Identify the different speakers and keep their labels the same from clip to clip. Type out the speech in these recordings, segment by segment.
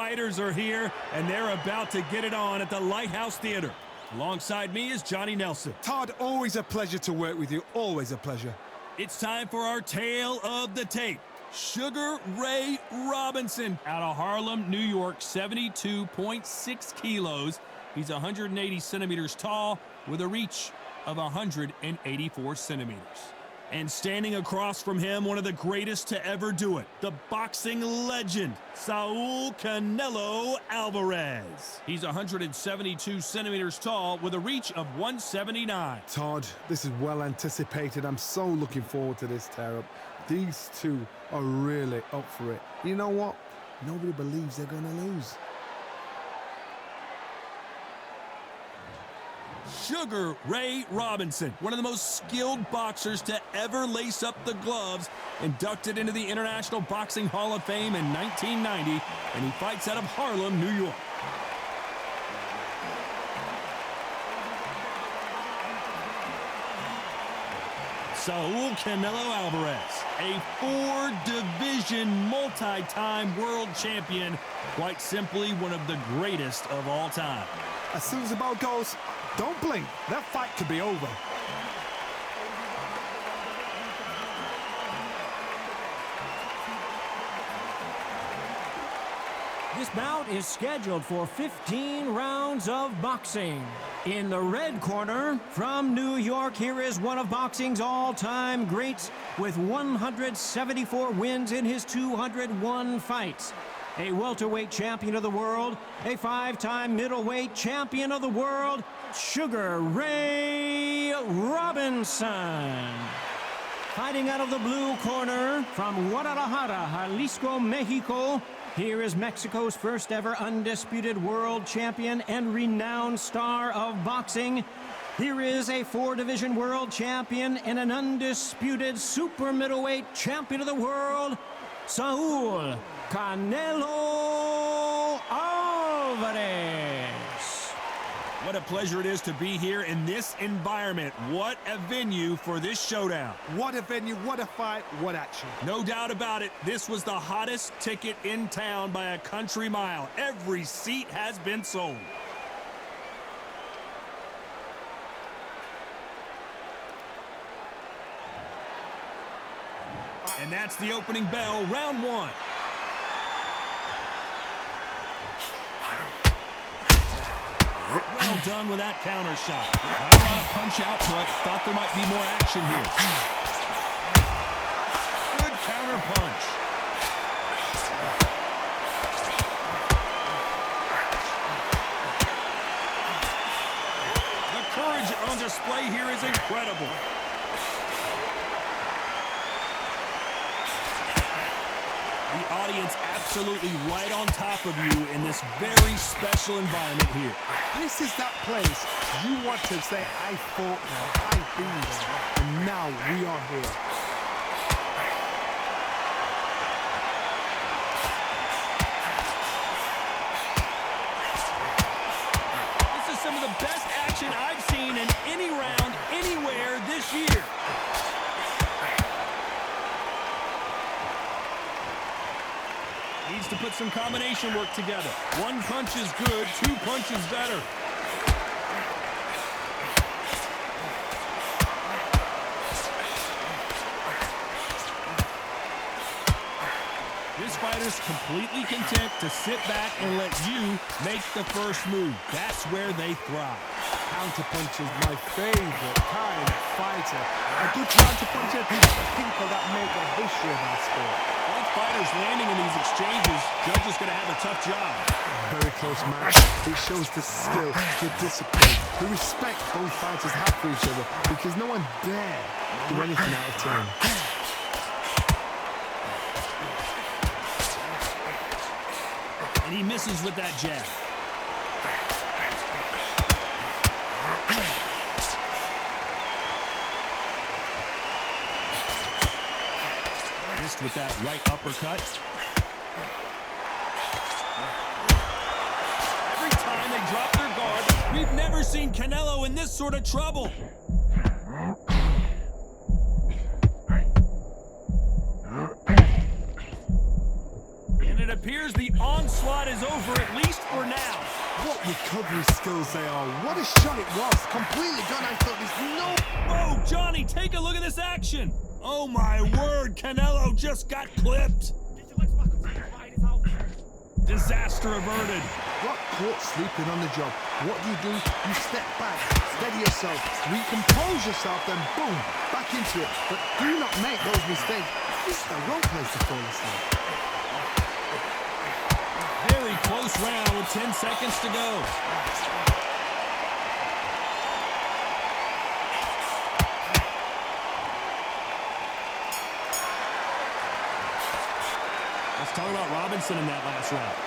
Speaker 1: fighters are here, and they're about to get it on at the Lighthouse Theater. Alongside me is Johnny Nelson.
Speaker 2: Todd, always a pleasure to work with you. Always a pleasure.
Speaker 1: It's time for our tale of the tape. Sugar Ray Robinson out of Harlem, New York, 72.6 kilos. He's 180 centimeters tall with a reach of 184 centimeters. And standing across from him, one of the greatest to ever do it, the boxing legend, Saul Canelo Alvarez. He's 172 centimeters tall with a reach of 179.
Speaker 2: Todd, this is well anticipated. I'm so looking forward to this tear-up. These two are really up for it. You know what? Nobody believes they're going to lose.
Speaker 1: Sugar Ray Robinson, one of the most skilled boxers to ever lace up the gloves, inducted into the International Boxing Hall of Fame in 1990, and he fights out of Harlem, New York. Saul Canelo Alvarez, a four-division, multi-time world champion, quite simply one of the greatest of all time.
Speaker 2: As soon as the bell goes, don't blink. That fight could be over.
Speaker 3: This bout is scheduled for 15 rounds of boxing. In the red corner, from New York, here is one of boxing's all-time greats with 174 wins in his 201 fights. A welterweight champion of the world, a five-time middleweight champion of the world, Sugar Ray Robinson. Fighting out of the blue corner, from Guadalajara, Jalisco, Mexico, here is Mexico's first ever undisputed world champion and renowned star of boxing. Here is a four-division world champion and an undisputed super middleweight champion of the world, Saul Canelo Alvarez.
Speaker 1: What a pleasure it is to be here in this environment. What a venue for this showdown.
Speaker 2: What a venue, what a fight, what action.
Speaker 1: No doubt about it, this was the hottest ticket in town by a country mile. Every seat has been sold. And that's the opening bell, round one. Well done with that counter shot. Not a lot of punch output. Thought there might be more action here. Good counter punch. The courage on display here is incredible. The audience absolutely right on top of you in this very special environment here.
Speaker 2: This is that place you want to say, I fought there, I've been there, and now we are here.
Speaker 1: This is some of the best action I've seen in any round, anywhere this year. Needs to put some combination work together. One punch is good, two punches better. This fighter's completely content to sit back and let you make the first move. That's where they thrive.
Speaker 2: Counterpunch is my favorite kind of fighter. A good counterpuncher is the people that make the history of our sport.
Speaker 1: Both fighters landing in these exchanges, judges going to have a tough job.
Speaker 2: Very close match. It shows the skill, the discipline, the respect both fighters have for each other, because no one dare do anything out of turn.
Speaker 1: And he misses with that jab. Missed with that right uppercut. Every time they drop their guard, we've never seen Canelo in this sort of trouble. And it appears the onslaught is over, at least for now.
Speaker 2: What recovery skills they are. What a shot it was. Completely gone. I thought there's no...
Speaker 1: Whoa, Johnny, take a look at this action. Oh, my word. Canelo just got clipped. Disaster averted.
Speaker 2: Got caught sleeping on the job. What do? You step back, steady yourself, recompose yourself, then boom, back into it. But do not make those mistakes. This is the wrong place to fall asleep.
Speaker 1: Very close round with 10 seconds to go. Let's talk about Robinson in that last round.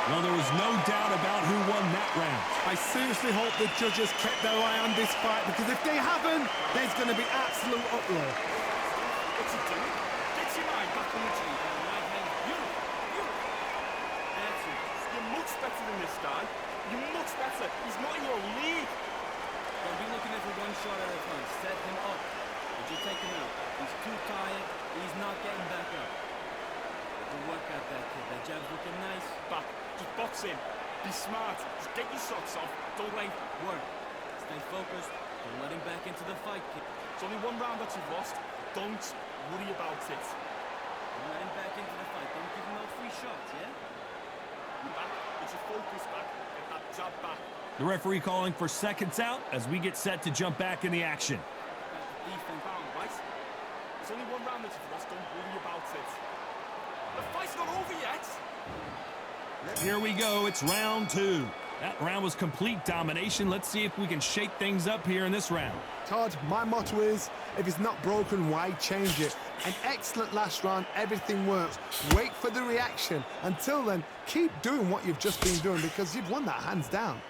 Speaker 1: Well, there was no doubt about who won that round.
Speaker 2: I seriously hope the judges kept their eye on this fight, because if they haven't, there's going to be absolute uproar.
Speaker 4: What's he doing? Get your mind back on the tree. Right hand. You. That's it. You're much better than this guy. You're much better. He's not in your league.
Speaker 5: Don't be looking at it one shot at a time. Set him up. Did you take him out? He's too tired. He's not getting back up. Good work out that kid. That jab's looking nice.
Speaker 4: Back. Just box in. Be smart. Just get your shots off. Don't wait.
Speaker 5: Work. Stay focused. Don't let him back into the fight, kid.
Speaker 4: It's only one round that you've lost. Don't worry about it.
Speaker 5: Don't let him back into the fight. Don't give him no free shots, yeah?
Speaker 4: You're back. Get your focus back. Get that jab back.
Speaker 1: The referee calling for seconds out as we get set to jump back in the action.
Speaker 4: Defense down, right? It's only one round that you've lost. Don't worry about it. The fight's not over yet.
Speaker 1: Here we go. It's round 2. That round was complete domination. Let's see if we can shake things up here in this round.
Speaker 2: Todd, my motto is, if it's not broken, why change it? An excellent last round, everything works. Wait for the reaction. Until then, keep doing what you've just been doing, because you've won that hands down.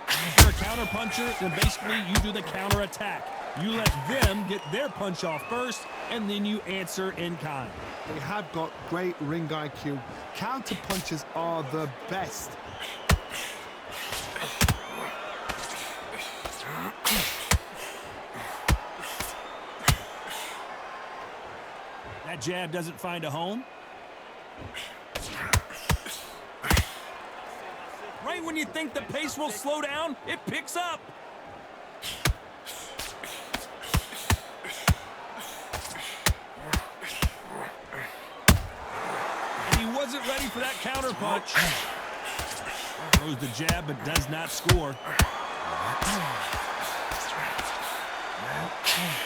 Speaker 1: If you're a counter puncher, then basically you do the counter attack. You let them get their punch off first, and then you answer in kind.
Speaker 2: They have got great ring IQ. Counter punches are the best.
Speaker 1: That jab doesn't find a home. Right when you think the pace will slow down, it picks up. And he wasn't ready for that counter punch. Throws the jab but does not score.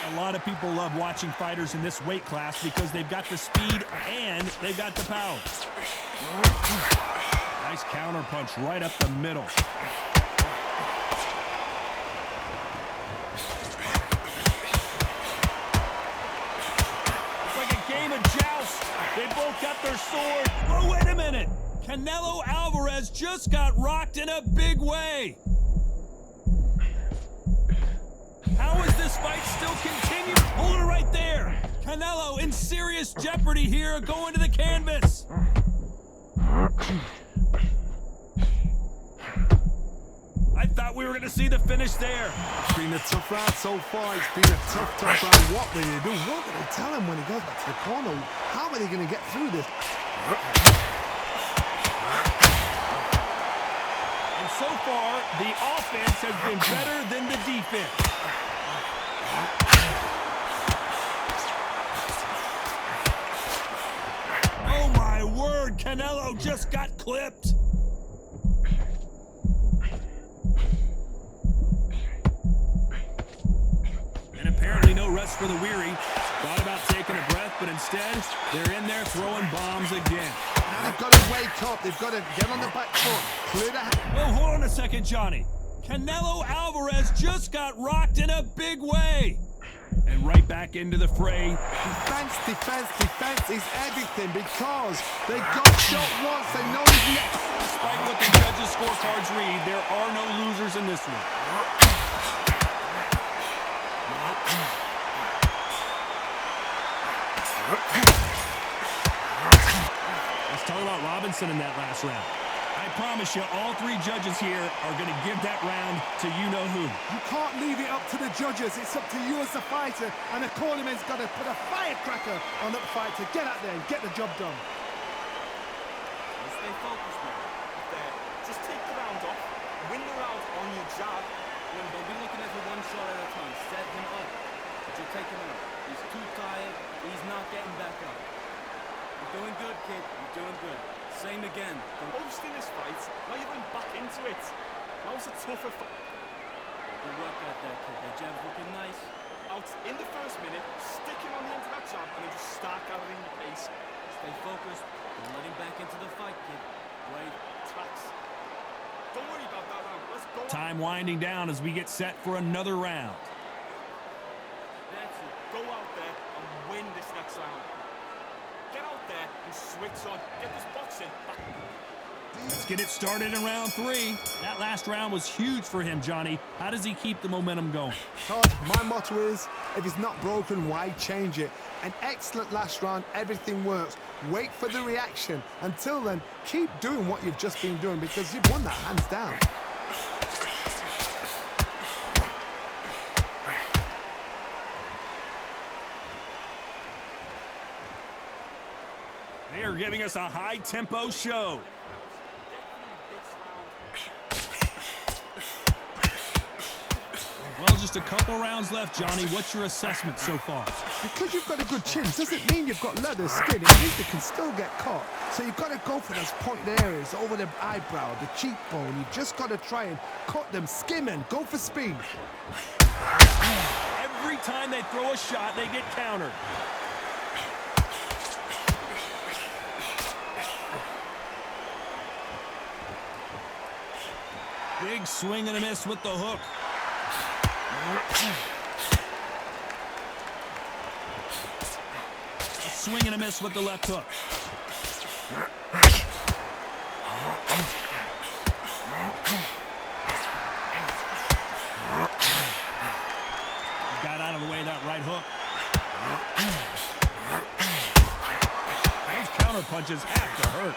Speaker 1: A lot of people love watching fighters in this weight class because they've got the speed and they've got the power. Nice counter punch right up the middle. It's like a game of joust. They both got their sword. Oh, wait a minute. Canelo Alvarez just got rocked in a big way. How is this fight still continuing? Hold it right there. Canelo in serious jeopardy here, going to the canvas. I thought we were going to see the finish there.
Speaker 2: It's been a tough round so far. It's been a tough round. What will they do? What will they tell him when he goes back to the corner? How are they going to get through this?
Speaker 1: And so far, the offense has been better than the defense. Oh my word, Canelo just got clipped. And apparently no rest for the weary. Thought about taking a breath, but instead, they're in there throwing bombs again.
Speaker 2: Now they've got to wake up. They've got to get on the back foot. Clear the...
Speaker 1: Well, hold on a second, Johnny. Canelo Alvarez just got rocked in a big way. And right back into the fray.
Speaker 2: Defense is everything, because they got shot once. They know he's next.
Speaker 1: Despite what the judges' scorecards read, there are no losers in this one. Let's talk about Robinson in that last round. I I promise you, all three judges here are going to give that round to you-know-who.
Speaker 2: You can't leave it up to the judges. It's up to you as the fighter, and the cornerman's got to put a firecracker on that fight to get out there and get the job done.
Speaker 5: Stay focused, man.
Speaker 4: There. Just take the round off, win the round on your jab.
Speaker 5: Don't be looking at the one shot at a time. Set him up. But you'll take him out. He's too tired. He's not getting back up. You're doing good, kid. You're doing good. Same again.
Speaker 4: Most in this fight, now you're going back into it. Now's a tougher fight.
Speaker 5: Good work out there, kid. That jab's looking nice.
Speaker 4: Out in the first minute, stick him on the end of that jab, and then just start gathering the pace.
Speaker 5: Stay focused and let him back into the fight, kid. Wait.
Speaker 4: Tracks. Don't worry about that round. Let's go.
Speaker 1: Time winding down as we get set for another round.
Speaker 4: That's it. Go out there and win this next round. Get out there and switch on. Get this boxing back.
Speaker 1: Let's get it started in round 3. That last round was huge for him, Johnny. How does he keep the momentum going?
Speaker 2: Todd, my motto is, if it's not broken, why change it? An excellent last round, everything works. Wait for the reaction. Until then, keep doing what you've just been doing because you've won that hands down.
Speaker 1: They are giving us a high-tempo show. Well, just a couple rounds left, Johnny. What's your assessment so far?
Speaker 2: Because you've got a good chin doesn't mean you've got leather skin. It means they can still get caught. So you've got to go for those pointed areas over the eyebrow, the cheekbone. You've just got to try and cut them, skim and go for speed.
Speaker 1: Every time they throw a shot, they get countered. Big swing and a miss with the hook. A swing and a miss with the left hook. Got out of the way of that right hook. Those counter punches have to hurt.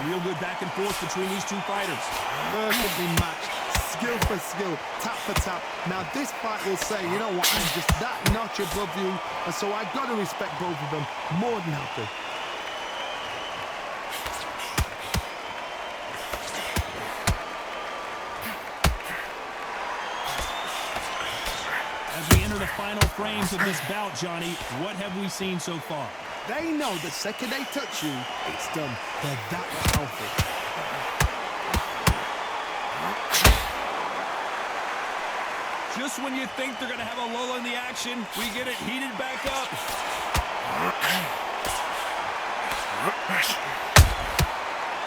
Speaker 1: Real good back and forth between these two fighters.
Speaker 2: Perfectly matched, skill for skill, tap for tap. Now this fight will say, you know what, I'm just that notch above you, and so I got to respect both of them. More than happy.
Speaker 1: As we enter the final frames of this bout, Johnny, what have we seen so far?
Speaker 2: They know the second they touch you, it's done. They're that powerful.
Speaker 1: Just when you think they're going to have a lull in the action, we get it heated back up.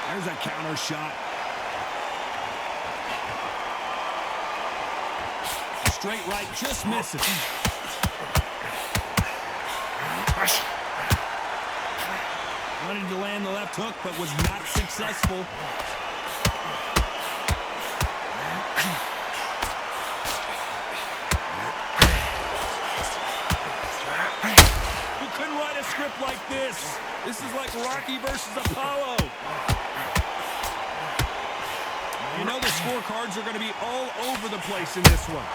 Speaker 1: There's a counter shot. A straight right just misses. Wanted to land the left hook, but was not successful. You couldn't write a script like this. This is like Rocky versus Apollo. You know the scorecards are going to be all over the place in this one.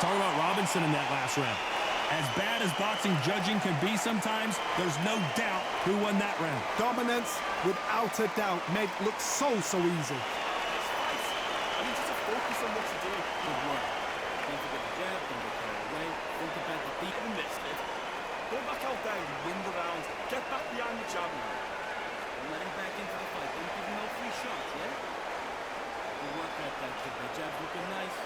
Speaker 1: Talk about Robinson in that last round. As bad as boxing judging can be sometimes, there's no doubt who won that round.
Speaker 2: Dominance, without a doubt, made it look so easy.
Speaker 4: I need you to focus on what you're doing.
Speaker 5: Good work. Don't forget the jab, don't get carried away. Think about the beat.
Speaker 4: In this, kid. Go back out there and win the round. Get back behind the jab now.
Speaker 5: Don't let him back into the fight. Don't give him no free shots, yeah? Good work out there, kid. That jab's looking nice.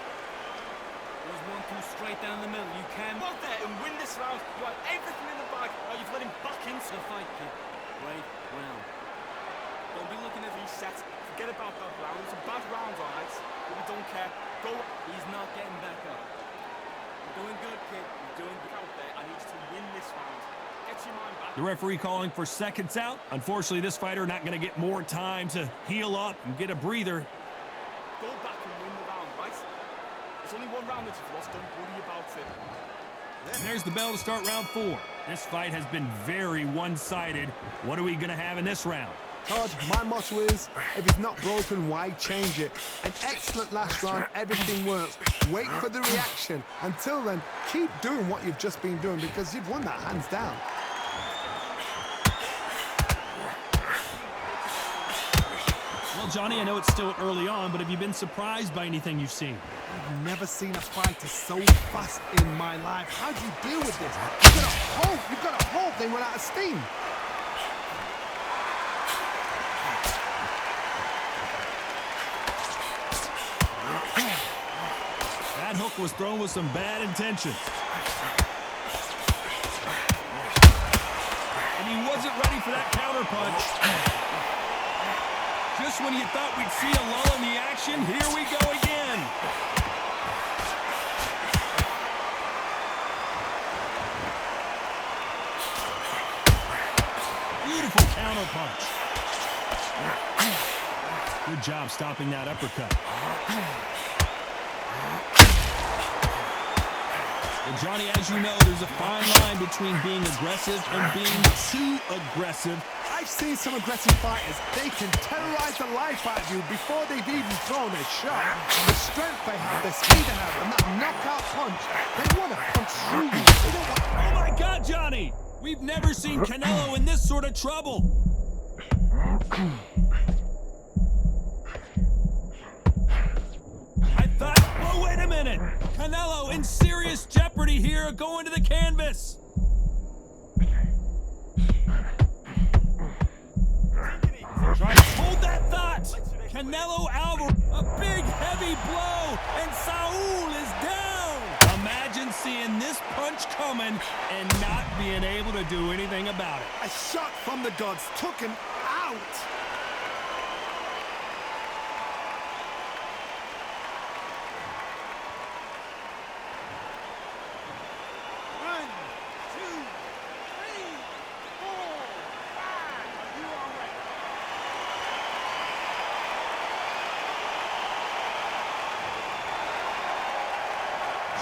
Speaker 5: There's 1-2 straight down the middle. You can
Speaker 4: Go out there and win this round. You have everything in the bag. Now you've let him back into
Speaker 5: the fight, kid. Great round.
Speaker 4: Don't be looking at reset. Forget about that round. It's a bad round, alright? But we don't care. Go.
Speaker 5: He's not getting back up. You're doing good, kid. You're doing good.
Speaker 4: Out there. I need you to win this round. Get your mind back.
Speaker 1: The referee calling for seconds out. Unfortunately, this fighter not going to get more time to heal up and get a breather.
Speaker 4: Go back and win the round, right? It's only one round that you've lost. Don't worry about it.
Speaker 1: And there's the bell to start round 4. This fight has been very one-sided. What are we going to have in this round?
Speaker 2: Todd, my motto is, if it's not broken, why change it? An excellent last round, everything works. Wait for the reaction. Until then, keep doing what you've just been doing because you've won that hands down.
Speaker 1: Well, Johnny, I know it's still early on, but have you been surprised by anything you've seen?
Speaker 2: I've never seen a fighter so fast in my life. How do you deal with this? You've got to hope they run out of steam.
Speaker 1: That hook was thrown with some bad intentions. And he wasn't ready for that counter punch. Just when you thought we'd see a lull in the action, here we go again. Beautiful counter punch. Good job stopping that uppercut. Well, Johnny, as you know, there's a fine line between being aggressive and being too aggressive.
Speaker 2: I've seen some aggressive fighters. They can terrorize the life out of you before they've even thrown a shot. The strength they have, the speed they have, and that knockout punch, they want to punch through you. They don't want...
Speaker 1: Oh my God, Johnny! We've never seen Canelo in this sort of trouble. I thought, oh, wait a minute! Canelo in serious jeopardy here, going to the canvas. Try to hold that thought. Canelo Alvarez, a big heavy blow, and Saul is down. Imagine seeing this punch coming and not being able to do anything about it.
Speaker 2: A shot from the gods took him out.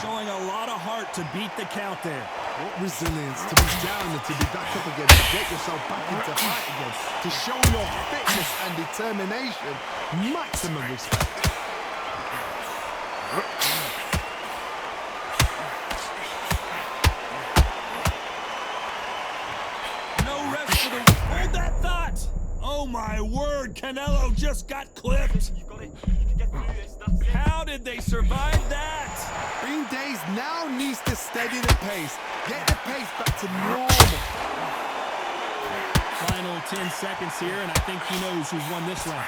Speaker 1: Showing a lot of heart to beat the count there.
Speaker 2: What resilience to be down and to be back up again, to get yourself back into fight again, to show your fitness and determination. Maximum respect.
Speaker 1: No rest for the... Hold that thought! Oh my word, Canelo just got clipped.
Speaker 4: You got it. You can get through this. That's it.
Speaker 1: How did they survive that?
Speaker 2: Green Days now needs to steady the pace. Get the pace back to normal.
Speaker 1: Final 10 seconds here, and I think he knows who's won this round.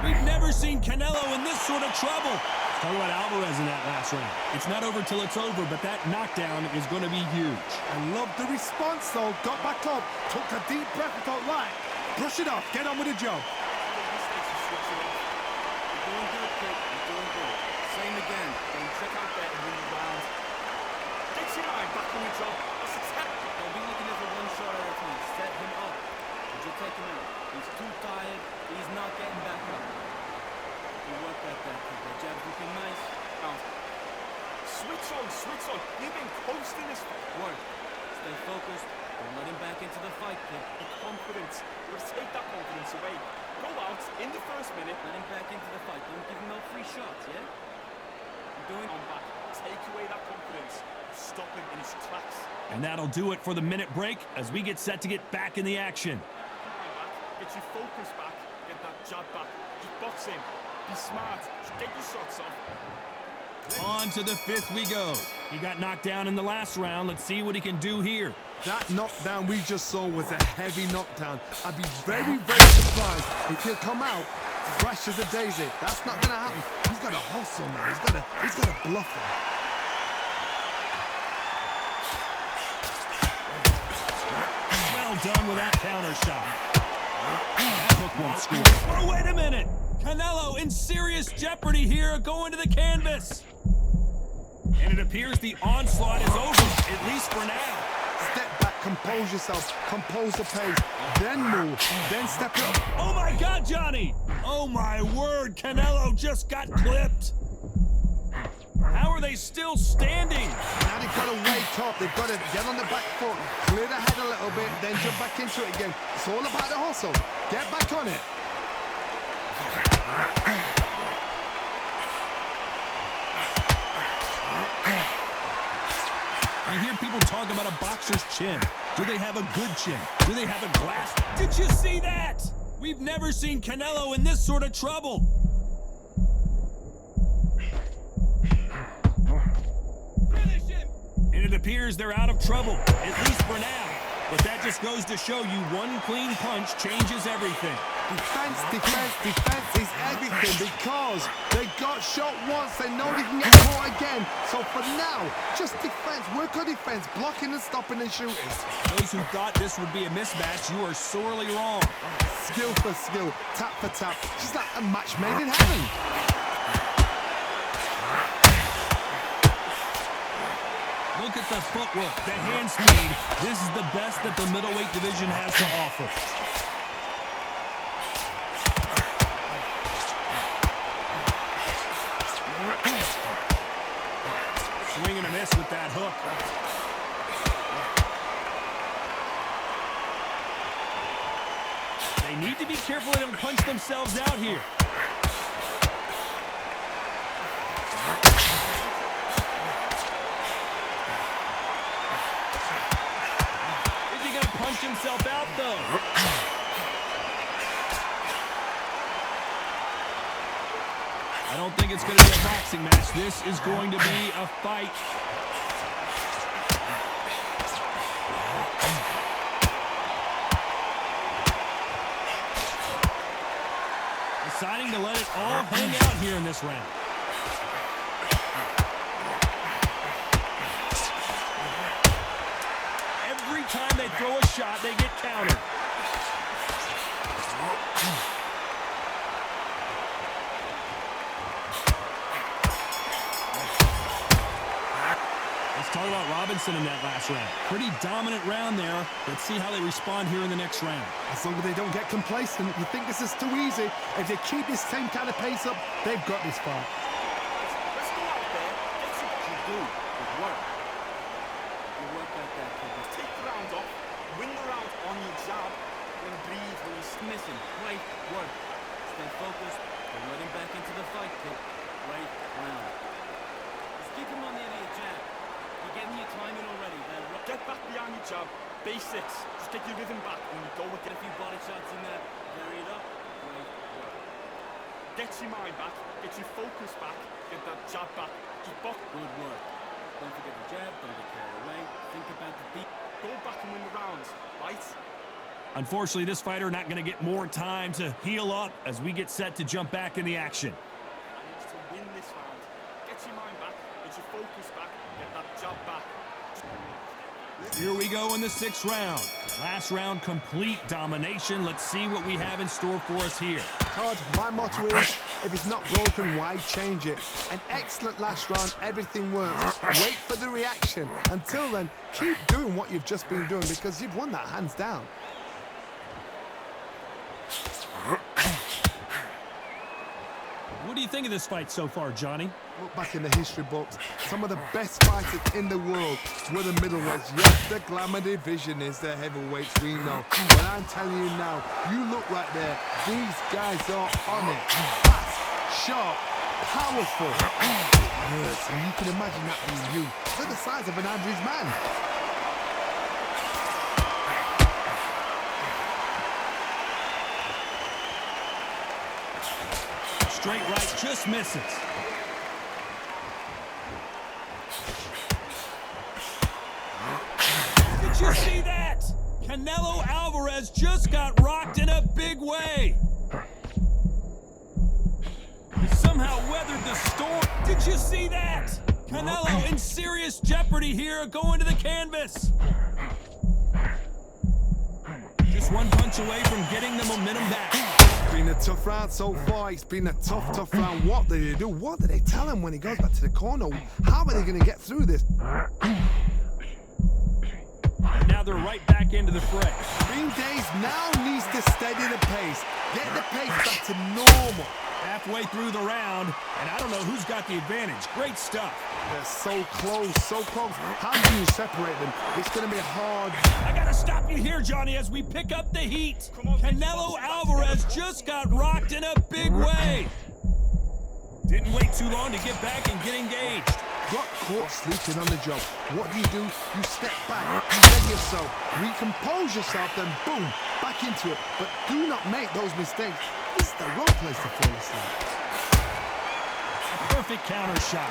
Speaker 1: We've never seen Canelo in this sort of trouble. Talk about Alvarez in that last round. It's not over till it's over, but that knockdown is going to be huge.
Speaker 2: I love the response though. Got back up, took a deep breath and thought, right, brush it off, get on with the job.
Speaker 5: You're doing good, kid. You're doing good. Same again.
Speaker 4: Don't check out there and win the round. Get your mind back on the job. That's exactly.
Speaker 5: Don't be looking at the one shot at a time. Set him up. Did you take him out? He's too tired. He's not getting back up. You work at that, kid. That jab's looking nice.
Speaker 4: Now, switch on. You've been coasting this fight.
Speaker 5: Work. Stay focused. Don't let him back into the fight, kid.
Speaker 4: The confidence. Let's take that confidence away. Go out in the first minute.
Speaker 5: Let him back into the fight. Don't give him no free shots, yeah? You're doing
Speaker 4: On back. Take away that confidence. Stop him in his tracks.
Speaker 1: And that'll do it for the minute break as we get set to get back in the action.
Speaker 4: Get your focus back. Get that jab back. Just box him. Be smart. Just get your shots off.
Speaker 1: On to the 5th we go. He got knocked down in the last round. Let's see what he can do here.
Speaker 2: That knockdown we just saw was a heavy knockdown. I'd be very, very surprised if he'll come out fresh as a daisy. That's not gonna happen. He's got to hustle now. He's got to bluff him.
Speaker 1: Well done with that counter shot. That hook won't score. Oh, wait a minute. Canelo in serious jeopardy here, going to the canvas. And it appears the onslaught is over, at least for now.
Speaker 2: Step back, compare compose yourself, compose the pace, then move, then step it up.
Speaker 1: Oh my God, Johnny! Oh my word, Canelo just got clipped. How are they still standing?
Speaker 2: Now they've got to wake up, they've got to get on the back foot, clear the head a little bit, then jump back into it again. It's all about the hustle. Get back on it.
Speaker 1: I hear people talk about a boxer's chin. Do they have a good chin? Do they have a glass? Did you see that? We've never seen Canelo in this sort of trouble. Finish him! And it appears they're out of trouble, at least for now. But that just goes to show you one clean punch changes everything.
Speaker 2: Defense, defense, defense is everything because they got shot once, they know they can get caught again. So for now, just defense, work on defense, blocking and stopping and shooting.
Speaker 1: Those who thought this would be a mismatch, you are sorely wrong.
Speaker 2: Skill for skill, tap for tap, just like a match made in heaven.
Speaker 1: Look at the footwork, the hand speed. This is the best that the middleweight division has to offer. Swing and a miss with that hook. They need to be careful they don't punch themselves out here. Is he going to punch himself out, though? I don't think it's going to be a boxing match. This is going to be a fight. Deciding to let it all hang out here in this round. Every time they throw a shot, they get countered. Talk about Robinson in that last round. Pretty dominant round there. Let's see how they respond here in the next round.
Speaker 2: As long as they don't get complacent, you think this is too easy. If they keep this same kind of pace up, they've got this far.
Speaker 4: Let's go out there. Let's see what you do.
Speaker 5: Good work. Good work like that, kid.
Speaker 4: Take the round off, win the round on your jab, then breathe when you're
Speaker 5: Listen, great work. Stay focused. Don't let him back into the fight, kid. Great round. Just keep him on the end of your jab. You're getting your timing already.
Speaker 4: Get back behind your jab. Basics. Just get your rhythm back when you go with
Speaker 5: Get
Speaker 4: it.
Speaker 5: a few body shots in there. Vary it up. Great work.
Speaker 4: Get your mind back. Get your focus back. Get that jab back. Just box.
Speaker 5: Good work. Don't forget the jab. Don't get carried away. Think about the beat.
Speaker 4: Go back and win the rounds, right?
Speaker 1: Unfortunately, this fighter not going to get more time to heal up as we get set to jump back in the action.
Speaker 4: I need you to win this round. Get your mind back. Get your focus back. Get that jab back.
Speaker 1: Here we go in the 6th round. Last round, complete domination. Let's see what we have in store for us here.
Speaker 2: Todd, my motto is, if it's not broken, why change it? An excellent last round, everything works. Wait for the reaction. Until then, keep doing what you've just been doing because you've won that hands down.
Speaker 1: What do you think of this fight so far, Johnny?
Speaker 2: Look back in the history books, some of the best fighters in the world were the middleweights. Yes, the glamour division is the heavyweights, we know. But I'm telling you now, you look right there, these guys are on it. Fast, sharp, powerful. Yes, and you can imagine that being you. They're the size of an average man.
Speaker 1: Straight right, just misses. Did you see that? Canelo Alvarez just got rocked in a big way. He somehow weathered the storm. Did you see that? Canelo in serious jeopardy here, going to the canvas. Just one punch away from getting the momentum back.
Speaker 2: It's been a tough round so far. It's been a tough round. What do they do? What do they tell him when he goes back to the corner? How are they going to get through this?
Speaker 1: Now they're right back into the fray.
Speaker 2: Green Days now needs to steady the pace. Get the pace back to normal.
Speaker 1: Halfway through the round, and I don't know who's got the advantage. Great stuff.
Speaker 2: They're so close, so close. How do you separate them? It's going to be hard.
Speaker 1: I gotta stop you here, Johnny, as we pick up the heat. Canelo Alvarez just got rocked in a big way. Didn't wait too long to get back and get engaged.
Speaker 2: Got caught sleeping on the job. What do? You step back, you beg yourself, recompose yourself, then boom, back into it. But do not make those mistakes. This is the wrong place to fall asleep.
Speaker 1: A perfect counter shot.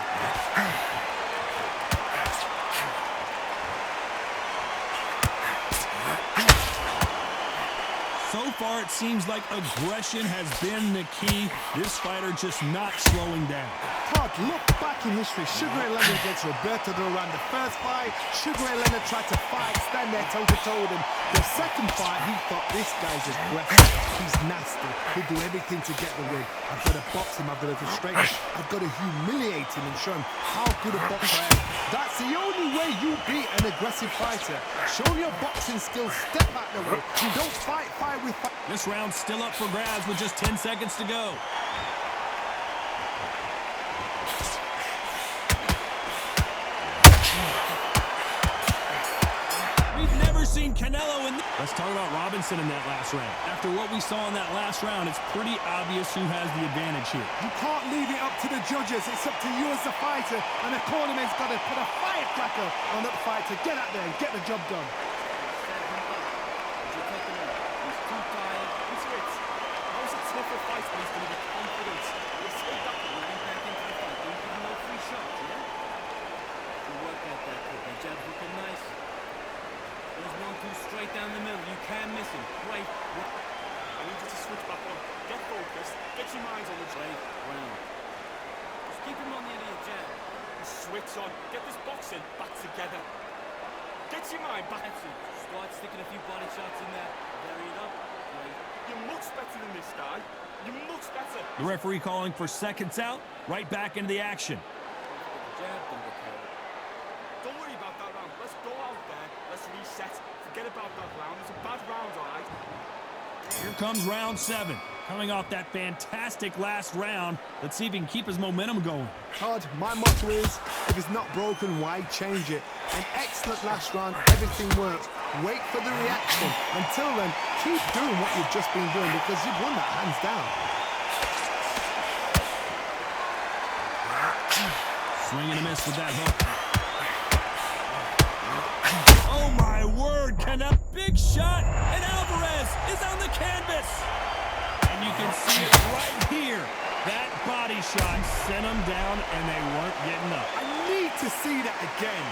Speaker 1: So far, it seems like aggression has been the key. This fighter just not slowing down.
Speaker 2: Todd, look back in history. Sugar Ray Leonard against Roberto Duran. The first fight, Sugar Ray Leonard tried to fight, stand there toe-to-toe with him. The second fight, he thought, this guy's aggressive. He's nasty. He'll do everything to get the win. I've got to box him. I've got to frustrate him. I've got to humiliate him and show him how good a boxer I am. That's the only way you beat an aggressive fighter. Show your boxing skills. Step out the way. You don't fight with fight.
Speaker 1: This round's still up for grabs with just 10 seconds to go. We've never seen Canelo in. Let's talk about Robinson in that last round. After what we saw in that last round, it's pretty obvious who has the advantage here.
Speaker 2: You can't leave it up to the judges. It's up to you as the fighter, and the cornerman's got to put a firecracker on that fighter. Get out there and get the job done.
Speaker 4: Tougher fight, but he's going to be confident. He'll stay back and get back into the fight. Don't give him no free shots, yeah? You work at that, kid. That jab's looking nice. There's 1-2 straight down the middle. You can't miss him. Great. I need you to switch back on. Get focused. Get your minds on the great round. Just keep him on the end of your jab. Switch on. Get this boxing back together. Get your mind back. That's it. Start sticking a few body shots in there. Vary it up. Great. You're much better than this guy. You're much better.
Speaker 1: The referee calling for seconds out. Right back into the action.
Speaker 4: Don't worry about that round. Let's go out there. Let's reset. Forget about that round. It's a bad round, all right?
Speaker 1: Here comes round 7. Coming off that fantastic last round. Let's see if he can keep his momentum going.
Speaker 2: Todd, my motto is, if it's not broken, why change it? An excellent last round. Everything works. Wait for the reaction. Until then, keep doing what you've just been doing because you've won that hands down.
Speaker 1: Swing and a miss with that hook. Oh my word, Canelo. Big shot, and Alvarez is on the canvas. And you can see it right here. That body shot sent them down, and they weren't getting up.
Speaker 2: I need to see that again.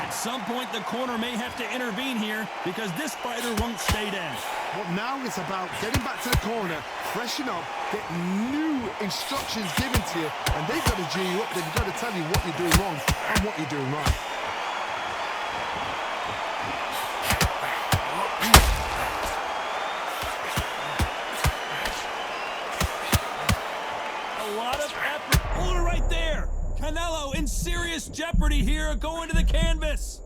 Speaker 1: At some point, the corner may have to intervene here because this fighter won't stay down.
Speaker 2: But now it's about getting back to the corner, freshen up, get new instructions given to you, and they've got to G you up. They've got to tell you what you're doing wrong and what you're doing right.
Speaker 1: A lot of effort. Hold it right there. Canelo in serious jeopardy here, going to the canvas.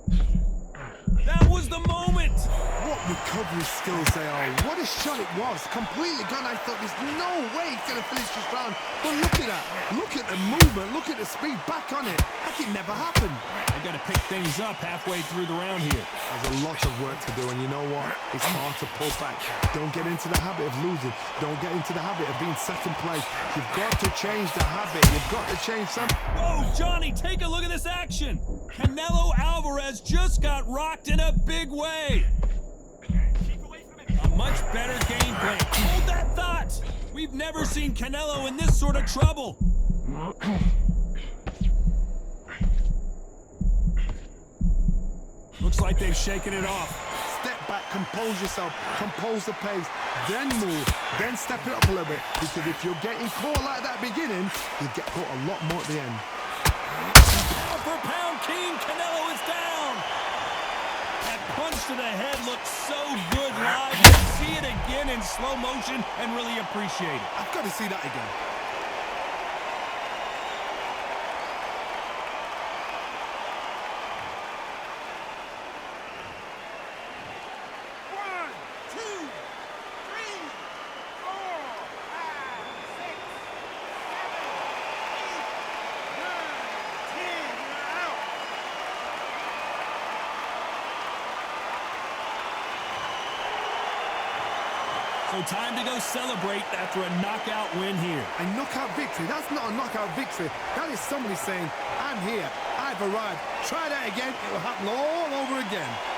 Speaker 1: That was the moment.
Speaker 2: What recovery skills they are. What a shot it was. Completely gone. I thought there's no way he's going to finish this round. But look at that. Look at the movement. Look at the speed. Back on it. Like it never happened.
Speaker 1: They got to pick things up halfway through the round here.
Speaker 2: There's a lot of work to do, and you know what? It's hard to pull back. Don't get into the habit of losing. Don't get into the habit of being second place. You've got to change the habit. You've got to change something.
Speaker 1: Whoa, Johnny, take a look at this action. Canelo Alvarez just got rocked in a big way.
Speaker 4: Keep away from him.
Speaker 1: A much better game plan. Hold that thought. We've never seen Canelo in this sort of trouble. Looks like they've shaken it off.
Speaker 2: Step back, compose yourself, compose the pace. then move, then step it up a little bit. Because if you're getting caught like that beginning, you get caught a lot more at the end.
Speaker 1: Pound for pound king, Canelo is down. That punch to the head looks so good live. Let's see it again in slow motion and really appreciate it.
Speaker 2: I've got to see that again.
Speaker 1: So time to go celebrate after a knockout win here.
Speaker 2: A knockout victory? That's not a knockout victory. That is somebody saying, I'm here, I've arrived. Try that again, it will happen all over again.